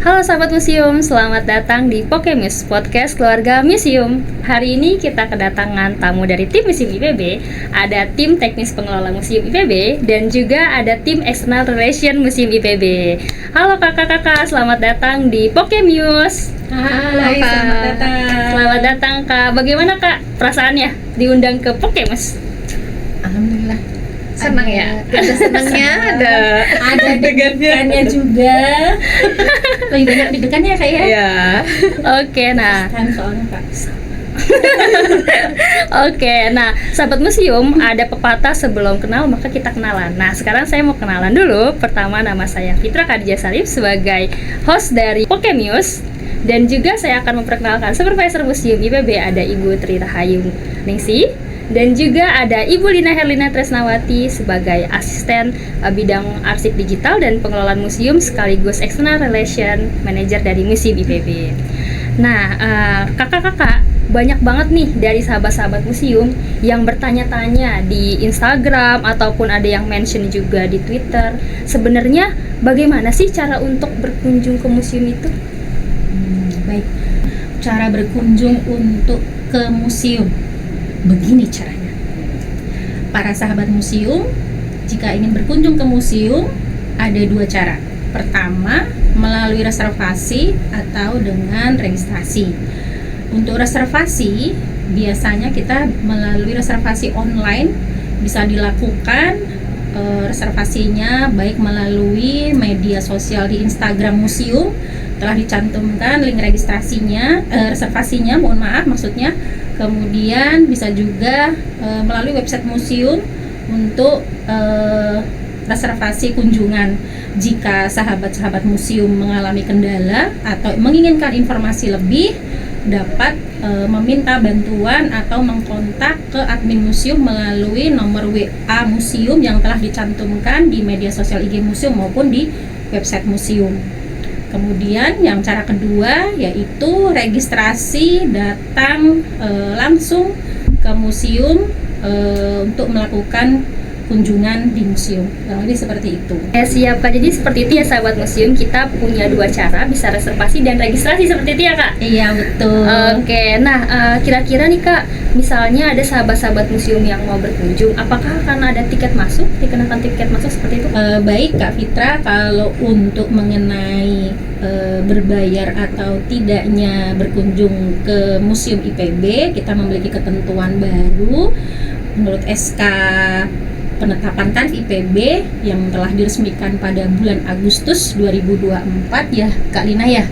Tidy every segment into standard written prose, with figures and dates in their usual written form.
Halo sahabat museum, selamat datang di Pokemuse, podcast keluarga museum. Hari ini kita kedatangan tamu dari tim Museum IPB. Ada tim teknis pengelola Museum IPB dan juga ada tim external relation Museum IPB. Halo kakak-kakak, selamat datang di Pokemuse. Hai, selamat datang. Selamat datang kak. Bagaimana kak perasaannya diundang ke Pokemuse? Alhamdulillah. Senang ya? Ada senangnya, ada deg-degannya juga. Lebih banyak deg-degannya kayaknya. Iya. Oke, nah. Kan soalnya Kak. Oke, nah sahabat museum, ada pepatah sebelum kenal maka kita kenalan. Nah sekarang saya mau kenalan dulu. Pertama, nama saya Fitra Khadijah Sarif sebagai host dari Pokemuse. Dan juga saya akan memperkenalkan supervisor museum IPB, ada Ibu Tri Rahayu Ningsi. Dan juga ada Ibu Lina Herlina Tresnawati sebagai asisten bidang arsip digital dan pengelolaan museum sekaligus external relation manager dari Museum IPB. Nah, kakak-kakak, banyak banget nih dari sahabat-sahabat museum yang bertanya-tanya di Instagram ataupun ada yang mention juga di Twitter. Sebenarnya bagaimana sih cara untuk berkunjung ke museum itu? Baik, cara berkunjung untuk ke museum. Begini caranya. Para sahabat museum, jika ingin berkunjung ke museum, ada dua cara. Pertama, melalui reservasi atau dengan registrasi. Untuk reservasi, biasanya kita melalui reservasi online bisa dilakukan reservasinya baik melalui media sosial di Instagram museum, telah dicantumkan link registrasinya, reservasinya, mohon maaf maksudnya. Kemudian bisa juga melalui website museum untuk reservasi kunjungan. Jika sahabat-sahabat museum mengalami kendala atau menginginkan informasi lebih, dapat meminta bantuan atau mengkontak ke admin museum melalui nomor WA museum yang telah dicantumkan di media sosial IG museum maupun di website museum. Kemudian yang cara kedua yaitu registrasi datang langsung ke museum untuk melakukan kunjungan di museum. Jadi seperti itu. Ya siap kak, jadi seperti itu ya sahabat museum, kita punya dua cara, bisa reservasi dan registrasi seperti itu ya kak? Iya betul. Oke, nah kira-kira nih kak, misalnya ada sahabat-sahabat museum yang mau berkunjung, apakah akan ada tiket masuk, dikenakan tiket masuk seperti itu? Baik Kak Fitra, kalau untuk mengenai berbayar atau tidaknya berkunjung ke Museum IPB, kita memiliki ketentuan baru menurut SK penetapan tarif IPB yang telah diresmikan pada bulan Agustus 2024 ya Kak Lina ya.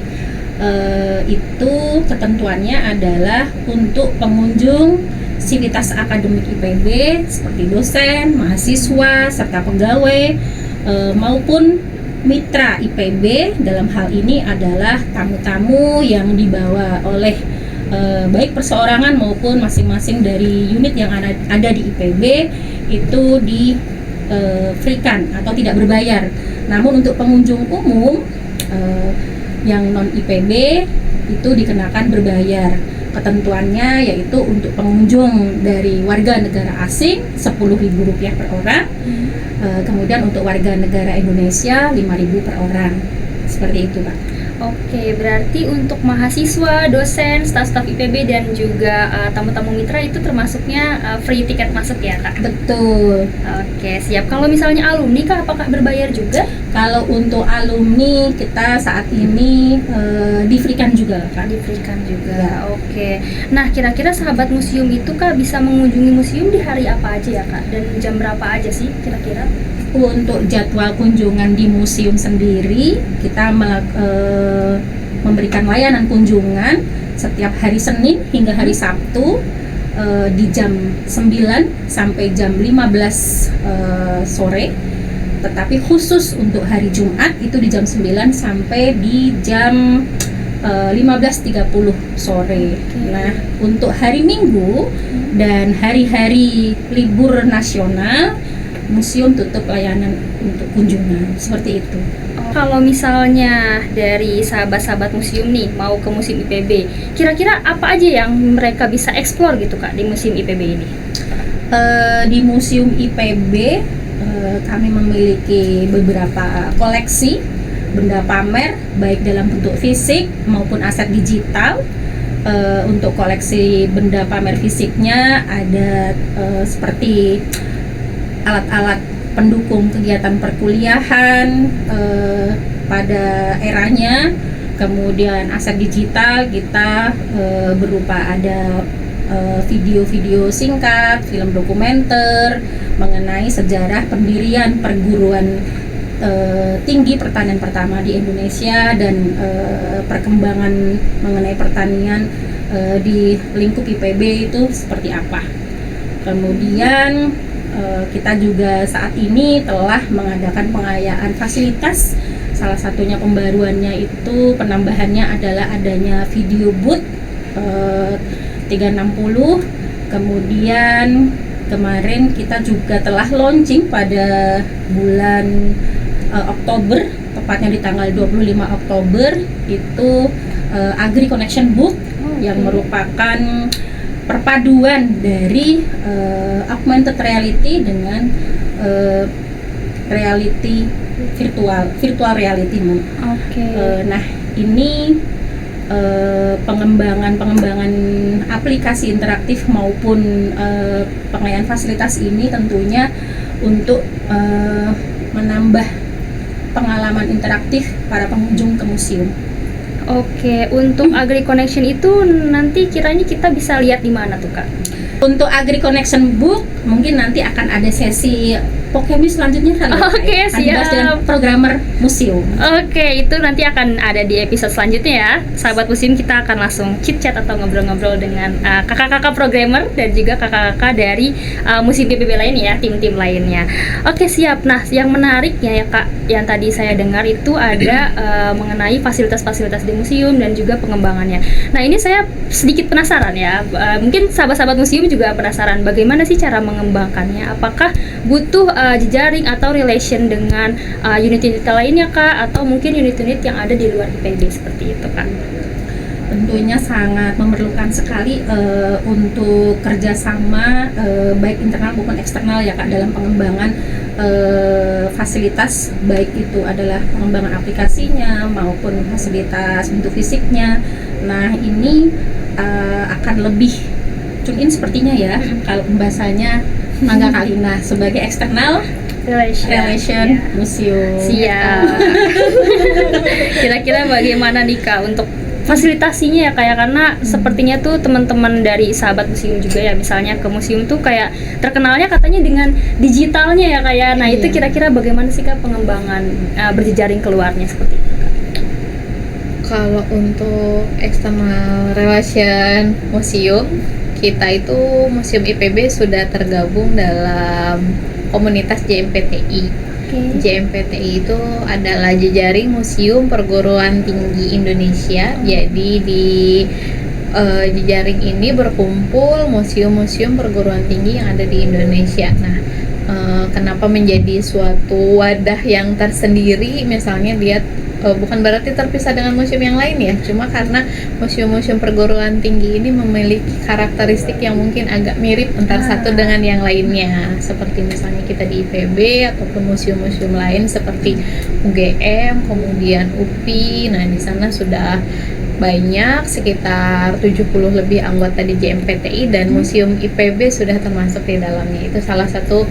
Itu ketentuannya adalah untuk pengunjung sivitas akademik IPB seperti dosen, mahasiswa, serta pegawai maupun mitra IPB. Dalam hal ini adalah tamu-tamu yang dibawa oleh baik perseorangan maupun masing-masing dari unit yang ada di IPB itu di free-kan atau tidak berbayar. Namun untuk pengunjung umum yang non IPB itu dikenakan berbayar. Ketentuannya yaitu untuk pengunjung dari warga negara asing Rp10.000 per orang. Kemudian untuk warga negara Indonesia Rp5.000 per orang. Seperti itu Pak. Oke, berarti untuk mahasiswa, dosen, staf-staf IPB dan juga tamu-tamu mitra itu termasuknya free tiket masuk ya kak? Betul. Oke, siap. Kalau misalnya alumni kak, apakah berbayar juga? Kalau untuk alumni kita saat ini di-free-kan juga kak. Di-free-kan juga. Ya. Oke. Nah, kira-kira sahabat museum itu kak bisa mengunjungi museum di hari apa aja ya kak? Dan jam berapa aja sih kira-kira? Untuk jadwal kunjungan di museum sendiri, kita memberikan layanan kunjungan setiap hari Senin hingga hari Sabtu di jam 9 sampai jam 15 sore. Tetapi khusus untuk hari Jumat itu di jam 9 sampai di jam 15.30 sore. Nah, untuk hari Minggu dan hari-hari libur nasional, museum tutup layanan untuk kunjungan, seperti itu. Kalau misalnya dari sahabat-sahabat museum nih mau ke museum IPB, kira-kira apa aja yang mereka bisa eksplor gitu kak di museum IPB ini? Di museum IPB kami memiliki beberapa koleksi benda pamer baik dalam bentuk fisik maupun aset digital. Untuk koleksi benda pamer fisiknya ada seperti alat-alat pendukung kegiatan perkuliahan pada eranya. Kemudian aset digital kita berupa ada video-video singkat, film dokumenter mengenai sejarah pendirian perguruan tinggi pertanian pertama di Indonesia dan perkembangan mengenai pertanian di lingkup IPB itu seperti apa. Kemudian kita juga saat ini telah mengadakan pengayaan fasilitas. Salah satunya pembaruannya itu penambahannya adalah adanya video booth 360. Kemudian kemarin kita juga telah launching pada bulan Oktober, tepatnya di tanggal 25 Oktober itu Agri Connection Book yang merupakan perpaduan dari augmented reality dengan reality virtual reality. Nah, ini pengembangan aplikasi interaktif maupun pengayaan fasilitas ini tentunya untuk menambah pengalaman interaktif para pengunjung ke museum. Oke, untuk Agri Connection itu nanti kiranya kita bisa lihat di mana tuh, Kak? Untuk Agri Connection Book mungkin nanti akan ada sesi Pokemis selanjutnya kali ya. Oke, Akan dibahas siap. dengan programmer museum. Oke, itu nanti akan ada di episode selanjutnya ya. Sahabat museum, kita akan langsung chit-chat atau ngobrol-ngobrol dengan kakak-kakak programmer dan juga kakak-kakak dari museum PBB lain ya, tim-tim lainnya. Oke, siap. Nah, yang menariknya ya Kak, yang tadi saya dengar itu ada mengenai fasilitas-fasilitas di museum dan juga pengembangannya. Nah, ini saya sedikit penasaran ya. Mungkin sahabat-sahabat museum juga penasaran bagaimana sih cara mengembangkannya. Apakah butuh jejaring atau relation dengan unit-unit lainnya Kak, atau mungkin unit-unit yang ada di luar IPB seperti itu Kak? Tentunya sangat memerlukan sekali untuk kerjasama baik internal maupun eksternal ya Kak dalam pengembangan fasilitas, baik itu adalah pengembangan aplikasinya maupun fasilitas bentuk fisiknya. Nah, ini akan lebih tune in sepertinya ya kalau pembahasannya Mangga Kalina sebagai eksternal relation museum. Siap. Kira-kira bagaimana nih Kak untuk fasilitasinya ya kayak, karena sepertinya tuh teman-teman dari sahabat museum juga ya, misalnya ke museum tuh kayak terkenalnya katanya dengan digitalnya ya kayak. Nah, itu kira-kira bagaimana sih Kak pengembangan berjejaring keluarnya seperti itu Kak? Kalau untuk external relation museum, kita itu Museum IPB sudah tergabung dalam komunitas JMPTI. JMPTI itu adalah jejaring Museum Perguruan Tinggi Indonesia. Jadi di jejaring ini berkumpul museum-museum perguruan tinggi yang ada di Indonesia. Nah, kenapa menjadi suatu wadah yang tersendiri? Misalnya dia bukan berarti terpisah dengan museum yang lain ya, cuma karena museum-museum perguruan tinggi ini memiliki karakteristik yang mungkin agak mirip antara satu dengan yang lainnya, seperti misalnya kita di IPB ataupun museum-museum lain seperti UGM, kemudian UPI. Nah, di sana sudah banyak sekitar 70 lebih anggota di JMPTI dan Museum IPB sudah termasuk di dalamnya. Itu salah satu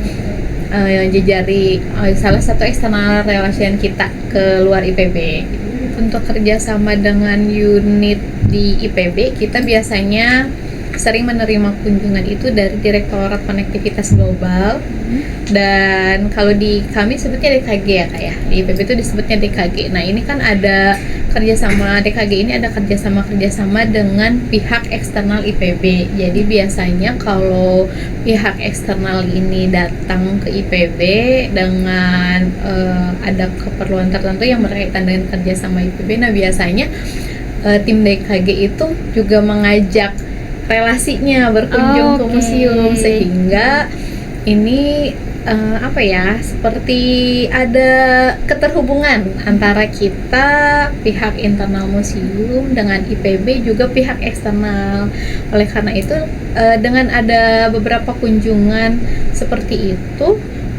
salah satu external relation kita ke luar IPB. Untuk kerjasama dengan unit di IPB, kita biasanya sering menerima kunjungan itu dari Direktorat Konektivitas Global. Dan kalau di kami sebutnya DKG ya Kak ya, di IPB itu disebutnya DKG. Nah, ini kan ada kerjasama DKG ini, ada kerjasama dengan pihak eksternal IPB. Jadi biasanya kalau pihak eksternal ini datang ke IPB dengan ada keperluan tertentu yang berkaitan dengan kerjasama IPB, nah biasanya tim DKG itu juga mengajak relasinya berkunjung ke museum, sehingga ini seperti ada keterhubungan antara kita pihak internal museum dengan IPB juga pihak eksternal. Oleh karena itu dengan ada beberapa kunjungan seperti itu,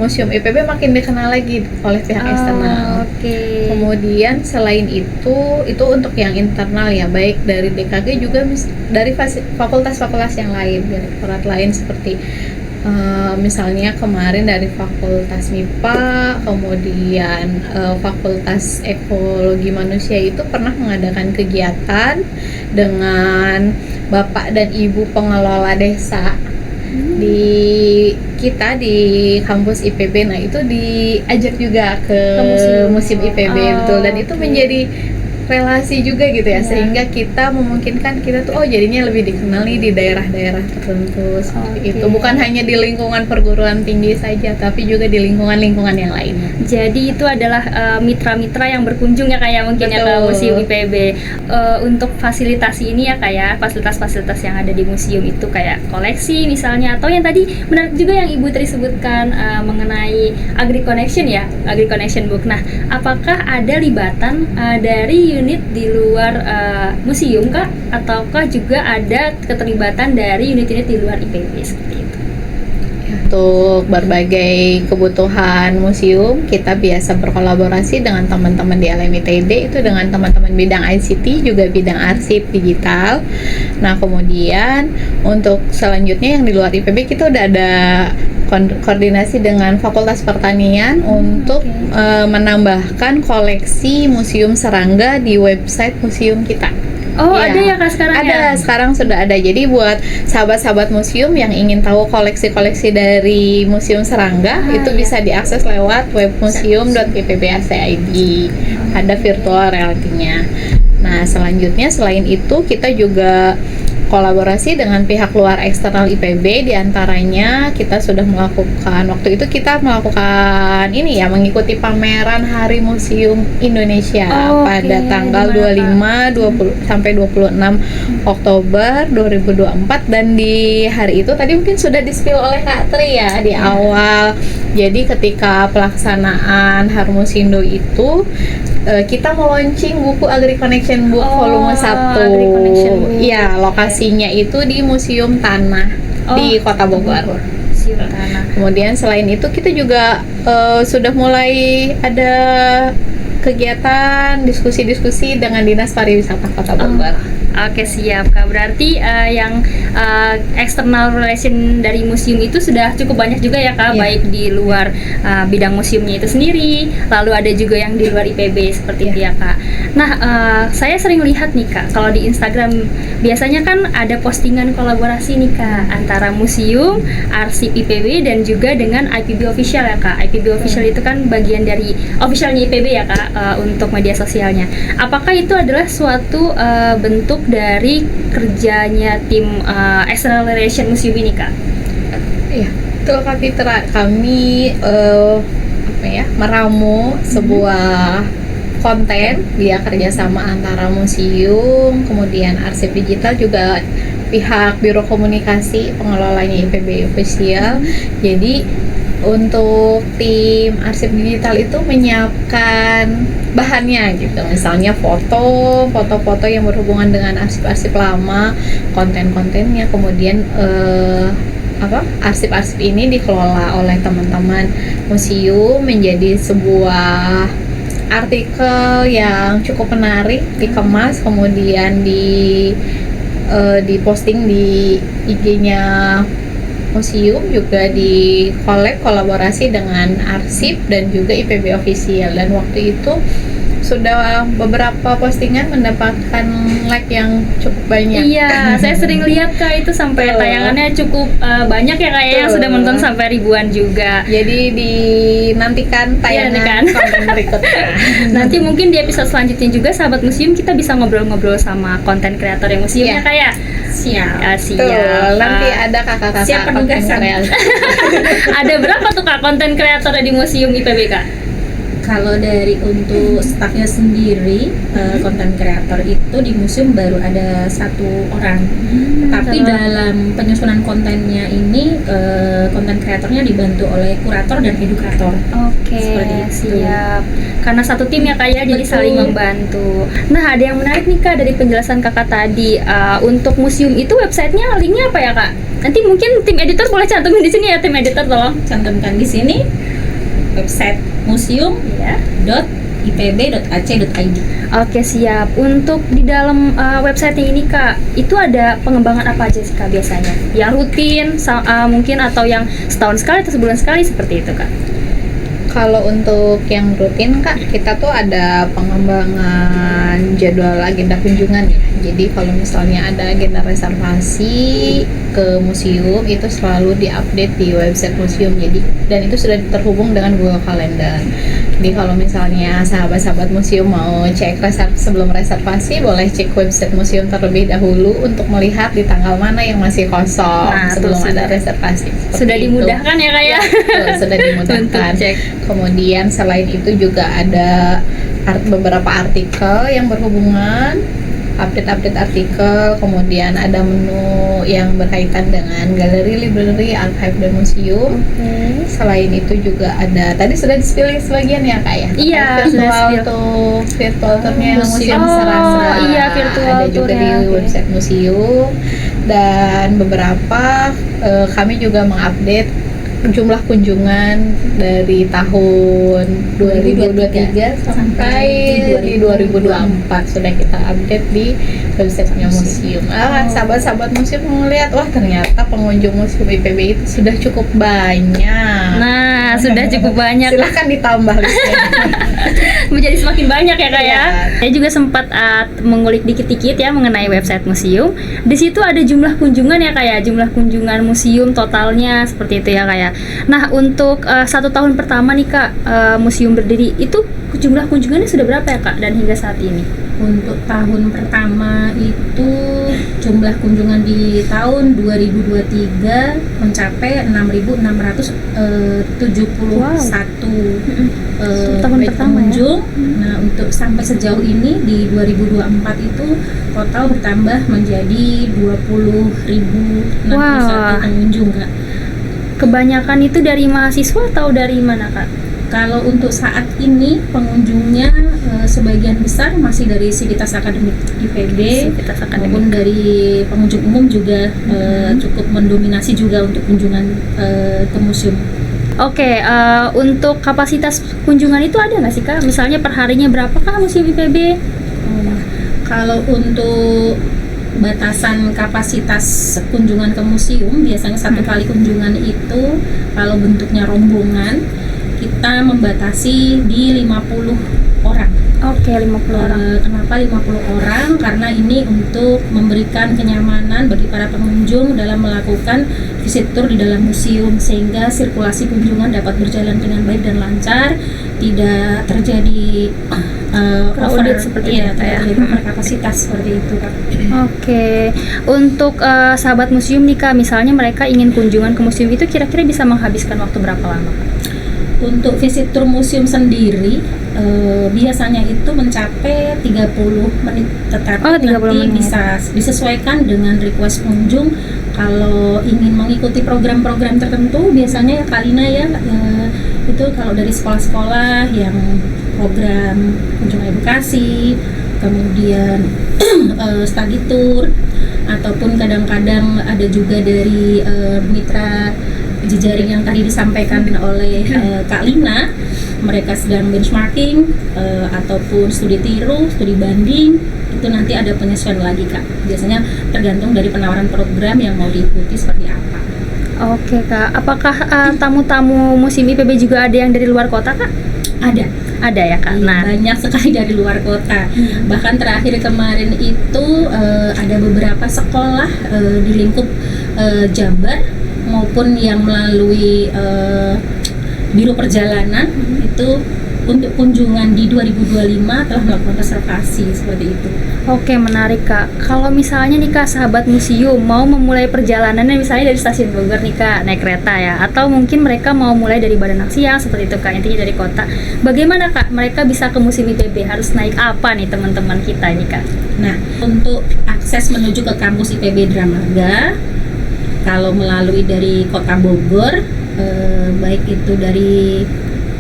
Museum IPB makin dikenal lagi oleh pihak eksternal. Oke. Kemudian selain itu untuk yang internal ya, baik dari DKG juga dari fakultas-fakultas yang lain, direktorat lain seperti misalnya kemarin dari Fakultas MIPA, kemudian Fakultas Ekologi Manusia itu pernah mengadakan kegiatan dengan Bapak dan Ibu pengelola desa di kampus IPB. Nah, itu diajak juga ke museum IPB, betul, dan itu menjadi relasi juga gitu ya, sehingga kita memungkinkan kita tuh jadinya lebih dikenal nih di daerah-daerah tertentu seperti itu, bukan hanya di lingkungan perguruan tinggi saja, tapi juga di lingkungan-lingkungan yang lainnya. Jadi itu adalah mitra-mitra yang berkunjung ya kayak mungkin ya ke museum IPB. Untuk fasilitasi ini ya kayak fasilitas-fasilitas yang ada di museum itu kayak koleksi misalnya, atau yang tadi menarik juga yang Ibu tadi sebutkan mengenai Agri Connection ya, Agri Connection Book. Nah, apakah ada libatan dari unit di luar museum Kak, ataukah juga ada keterlibatan dari unit-unit di luar IPB seperti itu? Untuk berbagai kebutuhan museum, kita biasa berkolaborasi dengan teman-teman di LMITD, itu dengan teman-teman bidang ICT, juga bidang arsip digital. Nah, kemudian untuk selanjutnya yang di luar IPB, kita udah ada koordinasi dengan Fakultas Pertanian untuk menambahkan koleksi museum serangga di website museum kita. Ada ya Kak sekarang ada, ya? sekarang sudah ada. Jadi buat sahabat-sahabat museum yang ingin tahu koleksi-koleksi dari Museum Serangga, itu bisa diakses lewat web museum.ipb.ac.id. Ada virtual reality-nya. Nah, selanjutnya selain itu kita juga kolaborasi dengan pihak luar eksternal IPB, diantaranya kita sudah melakukan, waktu itu kita melakukan mengikuti pameran Hari Museum Indonesia pada tanggal 25, 20 sampai 26 Oktober 2024, dan di hari itu tadi mungkin sudah di-spill oleh Kak Tri ya di awal. Jadi ketika pelaksanaan Harmusindo itu kita mau launching buku Agri Connection Book volume 1. Iya, lokasinya itu di Museum Tanah di Kota Bogor. Museum Tanah. Kemudian selain itu kita juga sudah mulai ada kegiatan diskusi-diskusi dengan Dinas Pariwisata Kota Bogor. Oke, siap Kak. Berarti yang external relation dari museum itu sudah cukup banyak juga ya Kak, baik di luar bidang museumnya itu sendiri, lalu ada juga yang di luar IPB seperti itu ya Kak. Nah, saya sering lihat nih Kak, kalau di Instagram biasanya kan ada postingan kolaborasi nih Kak antara museum, arsip IPB dan juga dengan IPB Official ya Kak. IPB Official itu kan bagian dari officialnya IPB ya Kak, untuk media sosialnya. Apakah itu adalah suatu bentuk dari kerjanya tim external relation museum ini Kak? Iya, betul Kak Fitra. Kami meramu sebuah konten via kerjasama antara museum, kemudian arsip digital, juga pihak Biro Komunikasi pengelolanya IPB Official. Jadi untuk tim arsip digital itu menyiapkan bahannya gitu, misalnya foto-foto yang berhubungan dengan arsip-arsip lama, konten-kontennya, kemudian arsip-arsip ini dikelola oleh teman-teman museum menjadi sebuah artikel yang cukup menarik, dikemas, kemudian diposting di IG-nya museum, juga di kolaborasi dengan arsip dan juga IPB Official, dan waktu itu sudah beberapa postingan mendapatkan like yang cukup banyak. Iya, saya sering lihat Kak, itu sampai tayangannya cukup banyak ya Kak, yang sudah menonton sampai ribuan juga. Jadi dinantikan tayangan konten berikutnya. Nanti mungkin di episode selanjutnya juga sahabat museum kita bisa ngobrol-ngobrol sama konten kreator yang museumnya Kak ya. Siap. Nanti ada kakak-kakak siap penugasan. Ada berapa tuh Kak konten kreator di museum IPB Kak? Kalau dari untuk stafnya sendiri, konten kreator itu di museum baru ada 1 orang. Tapi dalam penyusunan kontennya ini, konten kreatornya dibantu oleh kurator dan edukator. Oke, siap. Karena satu tim ya Kak ya, jadi saling membantu. Nah, ada yang menarik nih Kak dari penjelasan Kakak tadi. Untuk museum itu websitenya, linknya apa ya Kak? Nanti mungkin tim editor boleh cantumin di sini ya, tim editor tolong Cantumkan di sini. website museum.ipb.ac.id. Oke, siap. Untuk di dalam website ini Kak, itu ada pengembangan apa aja sih Kak biasanya? Yang rutin mungkin, atau yang setahun sekali atau sebulan sekali, seperti itu Kak? Kalau untuk yang rutin Kak, kita tuh ada pengembangan jadwal agenda kunjungan ya. Jadi kalau misalnya ada agenda reservasi ke museum, itu selalu diupdate di website museum. Jadi dan itu sudah terhubung dengan Google Calendar. Jadi kalau misalnya sahabat-sahabat museum mau cek sebelum reservasi, boleh cek website museum terlebih dahulu untuk melihat di tanggal mana yang masih kosong sebelum ada reservasi. Sudah dimudahkan ya Kak ya? Betul, sudah dimudahkan. Untuk cek. Kemudian selain itu juga ada beberapa artikel yang berhubungan, update artikel, kemudian ada menu yang berkaitan dengan galeri, library, archive, dan museum. Selain itu juga ada, tadi sudah di-spilling sebagian ya Kak ya? Iya, virtual tournya museum Serasa. Iya, virtual ada juga di website museum. Dan beberapa kami juga mengupdate jumlah kunjungan dari tahun 2023 sampai di 2024 sudah kita update di websitenya museum. Sahabat-sahabat museum melihat, wah ternyata pengunjung museum IPB itu sudah cukup banyak. Nah, sudah cukup banyak. Silahkan ditambah listnya. Menjadi semakin banyak ya Kak ya. Saya juga sempat mengulik dikit-dikit ya mengenai website museum. Di situ ada jumlah kunjungan ya Kak ya, jumlah kunjungan museum totalnya seperti itu ya Kak ya. Nah, untuk 1 tahun pertama nih Kak, museum berdiri itu jumlah kunjungannya sudah berapa ya Kak, dan hingga saat ini? Untuk tahun pertama itu jumlah kunjungan di tahun 2023 mencapai 6.671 tahun pertama pengunjung. Nah, untuk sampai sejauh ini di 2024 itu total bertambah menjadi 20.061 pengunjung Kak. Kebanyakan itu dari mahasiswa atau dari mana Kak? Kalau untuk saat ini pengunjungnya sebagian besar masih dari Sivitas Akademik IPB, maupun dari pengunjung umum juga cukup mendominasi juga untuk kunjungan ke museum. Oke, untuk kapasitas kunjungan itu ada nggak sih Kak? Misalnya perharinya berapa Kak museum IPB? Kalau untuk batasan kapasitas kunjungan ke museum, biasanya satu kali kunjungan itu kalau bentuknya rombongan kita membatasi di 50 orang. Oke, 50 orang. Kenapa 50 orang? Karena ini untuk memberikan kenyamanan bagi para pengunjung dalam melakukan visit tour di dalam museum, sehingga sirkulasi kunjungan dapat berjalan dengan baik dan lancar, tidak terjadi crowded seperti ya, kapasitas seperti itu Kak. Oke, untuk sahabat museum nih Kak, misalnya mereka ingin kunjungan ke museum itu kira-kira bisa menghabiskan waktu berapa lama Kak? Untuk visit tour museum sendiri biasanya itu mencapai 30 menit, tetapi nanti bisa disesuaikan dengan request pengunjung. Kalau ingin mengikuti program-program tertentu, biasanya ya Kalina itu kalau dari sekolah-sekolah yang program kunjungan edukasi, kemudian study tour, ataupun kadang-kadang ada juga dari mitra jejaring yang tadi disampaikan oleh Kak Lina, mereka sedang benchmarking ataupun studi tiru, studi banding, itu nanti ada penyesuaian lagi Kak. Biasanya tergantung dari penawaran program yang mau diikuti seperti apa. Oke Kak, apakah tamu-tamu museum IPB juga ada yang dari luar kota Kak? Ada ya Kak? Nah, banyak sekali dari luar kota. Bahkan terakhir kemarin itu ada beberapa sekolah di lingkup Jabar maupun yang melalui Biro Perjalanan itu untuk kunjungan di 2025 telah melakukan reservasi seperti itu. Oke, menarik Kak. Kalau misalnya nih Kak, sahabat museum mau memulai perjalanannya misalnya dari stasiun Bogor nih Kak, naik kereta ya, atau mungkin mereka mau mulai dari Badan Siang seperti itu Kak, intinya dari kota. Bagaimana Kak mereka bisa ke museum IPB? Harus naik apa nih teman-teman kita ini Kak? Nah, untuk akses menuju ke kampus IPB Dramaga, kalau melalui dari kota Bogor, baik itu dari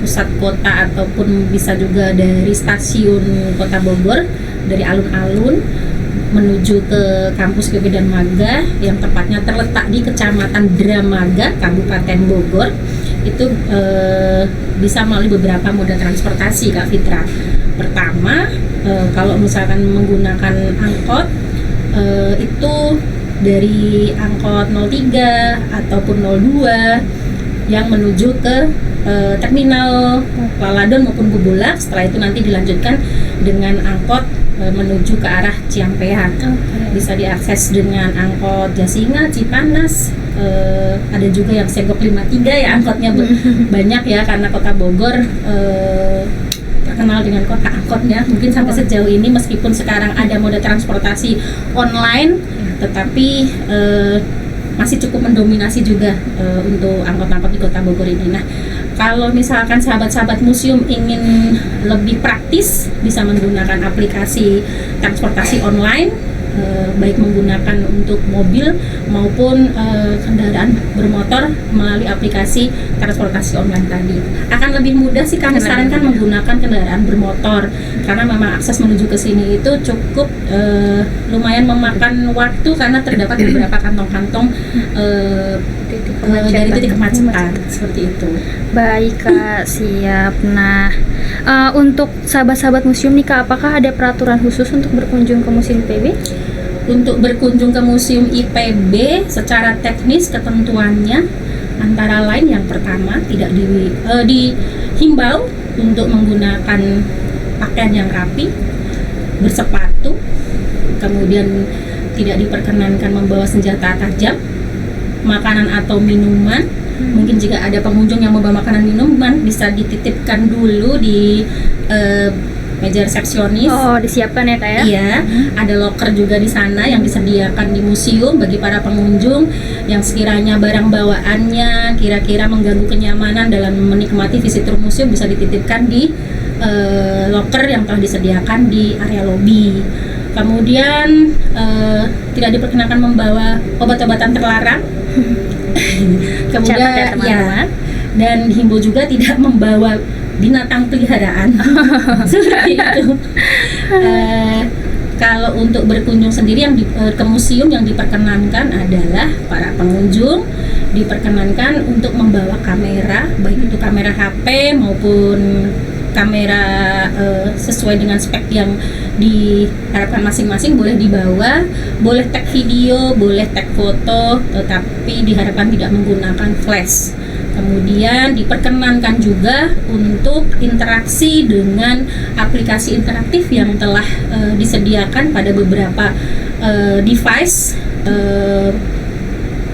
pusat kota ataupun bisa juga dari stasiun kota Bogor, dari alun-alun menuju ke kampus IPB Dramaga yang tepatnya terletak di Kecamatan Dramaga, Kabupaten Bogor, itu bisa melalui beberapa moda transportasi Kak Fitra. Pertama, kalau misalkan menggunakan angkot, itu dari angkot 03 ataupun 02 yang menuju ke terminal Laladon maupun Bubulak. Setelah itu nanti dilanjutkan dengan angkot menuju ke arah Ciampean. Bisa diakses dengan angkot Jasinga, Cipanas, ada juga yang Segok 53 ya, angkotnya banyak ya, karena Kota Bogor terkenal dengan kota angkotnya. Mungkin sampai sejauh ini meskipun sekarang ada moda transportasi online, tetapi masih cukup mendominasi juga untuk angkot-angkot di Kota Bogor ini. Nah, kalau misalkan sahabat-sahabat museum ingin lebih praktis, bisa menggunakan aplikasi transportasi online, baik menggunakan untuk mobil maupun kendaraan bermotor melalui aplikasi transportasi online tadi. Akan lebih mudah sih kami sarankan menggunakan kendaraan bermotor, karena memang akses menuju ke sini itu cukup lumayan memakan waktu, karena terdapat beberapa kantong-kantong dari titik kemacetan seperti itu. Baik Kak, siap. Nah, untuk sahabat-sahabat museum nih Kak, apakah ada peraturan khusus untuk berkunjung ke Museum IPB? Untuk berkunjung ke Museum IPB, secara teknis ketentuannya antara lain, yang pertama tidak dihimbau untuk menggunakan pakaian yang rapi, bersepatu, kemudian tidak diperkenankan membawa senjata tajam, makanan atau minuman. Mungkin jika ada pengunjung yang membawa makanan minuman, bisa dititipkan dulu di meja resepsionis. Oh, disiapkan ya Kak ya? Iya, ada loker juga di sana yang disediakan di museum bagi para pengunjung yang sekiranya barang bawaannya kira-kira mengganggu kenyamanan dalam menikmati visitor museum, bisa dititipkan di loker yang telah disediakan di area lobi. Kemudian tidak diperkenakan membawa obat-obatan terlarang. Kemudian ya, teman-teman. Dan himbau juga tidak membawa binatang peliharaan. Seperti itu. Kalau untuk berkunjung sendiri yang ke museum, yang diperkenankan adalah para pengunjung diperkenankan untuk membawa kamera, baik itu kamera HP maupun kamera sesuai dengan spek yang diharapkan masing-masing, boleh dibawa, boleh tag video, boleh tag foto, tetapi diharapkan tidak menggunakan flash. Kemudian diperkenankan juga untuk interaksi dengan aplikasi interaktif yang telah disediakan pada beberapa device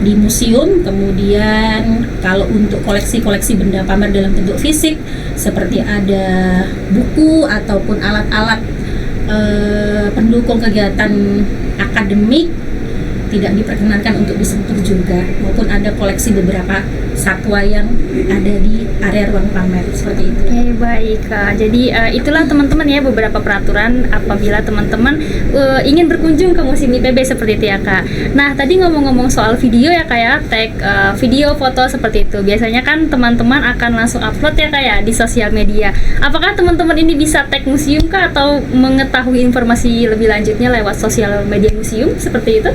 di museum. Kemudian kalau untuk koleksi-koleksi benda pamer dalam bentuk fisik, seperti ada buku ataupun alat-alat pendukung kegiatan akademik, tidak diperkenankan untuk disentuh juga, maupun ada koleksi beberapa satwa yang ada di area ruang pamer, seperti itu. Oke, baik Kak. Jadi itulah teman-teman ya beberapa peraturan apabila teman-teman ingin berkunjung ke Museum IPB seperti itu ya Kak. Nah, tadi ngomong-ngomong soal video ya Kak ya, tag video, foto seperti itu. Biasanya kan teman-teman akan langsung upload ya Kak ya di sosial media. Apakah teman-teman ini bisa tag museum Kak, atau mengetahui informasi lebih lanjutnya lewat sosial media museum seperti itu?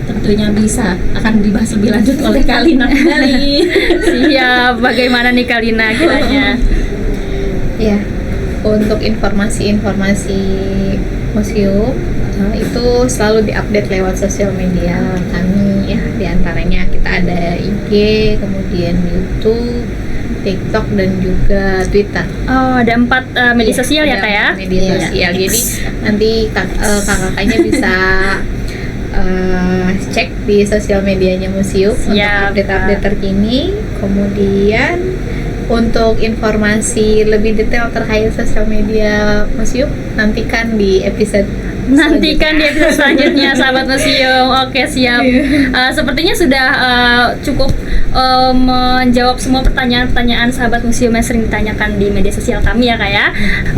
Tentunya bisa, akan dibahas lebih lanjut oleh Kalina kembali. Siap, bagaimana nih Kalina kiranya? Ya, untuk informasi-informasi museum itu selalu diupdate lewat sosial media kami ya. Di antaranya kita ada IG, kemudian YouTube, TikTok, dan juga Twitter. Oh, ada 4 media sosial ya Kak ya? Media sosial. Jadi nanti kakak-kakaknya bisa cek di sosial medianya museum untuk update-update terkini. Kemudian untuk informasi lebih detail terkait sosial media museum, nantikan di episode selanjutnya sahabat museum. Oke, siap. Sepertinya sudah cukup menjawab semua pertanyaan-pertanyaan sahabat museum yang sering ditanyakan di media sosial kami ya Kak ya.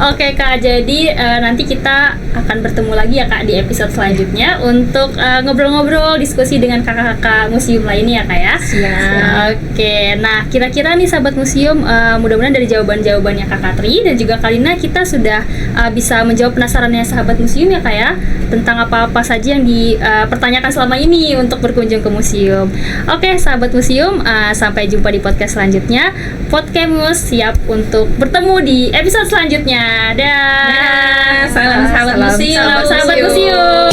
Oke Kak, jadi nanti kita akan bertemu lagi ya Kak di episode selanjutnya untuk ngobrol-ngobrol, diskusi dengan kakak-kakak museum lainnya ya Kak ya. Siap. Oke, nah kira-kira nih sahabat museum, mudah-mudahan dari jawaban-jawabannya Kak Katri dan juga Kalina kita sudah bisa menjawab penasarannya sahabat museum ya Kak ya. ya tentang apa-apa saja yang dipertanyakan selama ini untuk berkunjung ke museum. Oke, sahabat museum, sampai jumpa di podcast selanjutnya. Podcamus siap untuk bertemu di episode selanjutnya. Dah. Salam sahabat museum. Salam sahabat museum.